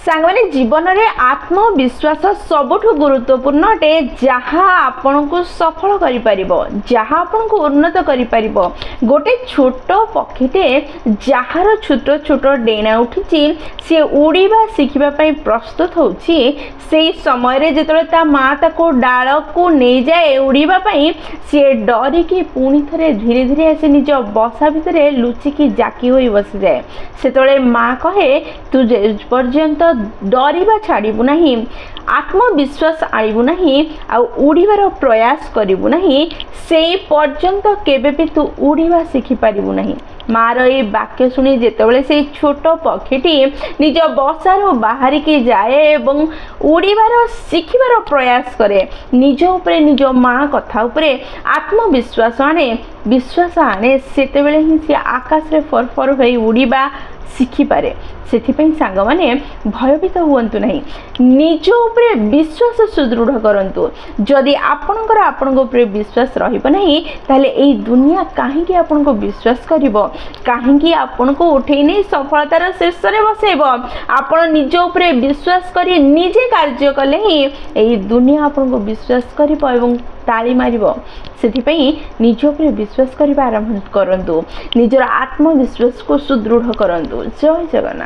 सांगने जीवन में आत्मविश्वास सबुठ गुरुत्वपूर्ण अटे जहाँ आपण को सफल कर जहाँ आपण को उन्नत कर गोटे छोट पक्षीटे जार छोट छोट डेणा उठी सी उड़ीबा शिखापी प्रस्तुत होची से समय जो ता माँ ताको डाल को नहीं जाए उड़ीबाई सी डरिकी पुणी थे धीरे धीरे आसी निज बसा भितर लुचिकी जाकी हो बसी जाए से माँ कहे तू पर्यंत डरिबा छाड़बू नहीं आत्मविश्वास आणबू नहीं उड़ीबार प्रयास करू नहीं से पर्यंत केबे भी तू उड़ीबा शिखि पारिबू नहीं। मार ये वाक्य शुणी जितेबाला से छोट पक्षीटी निज बसार बाहर की जाए एवं उड़ीबार शिखिबार प्रयास करे निज उपरे निज माँ कथा उपरे आत्मविश्वास आने सेतेबेले ही सी आकाश रे फरफर होई उड़ीबा शिखिपारे से सांग मैंने भयभीत हुंतु नहीं निज उपरे विश्वास सुदृढ़ करंतु जदि आपणकर आपण उपरे विश्वास रहिबो नहीं ताले एई दुनिया काहेकि आपण को विश्वास करिवो काहेकि आपण को उठेई नहीं सफलतार शीर्ष रे बसेबो आपण निज उपरे विश्वास करी निजे कार्य कले ही एई दुनिया आपण को विश्वास करिवो एवं ताली मारिबो सेथिपई निज उपरे विश्वास करिबा आरंभ करंतु निजर आत्मविश्वास को सुदृढ़ करंतु। जय जगन्नाथ।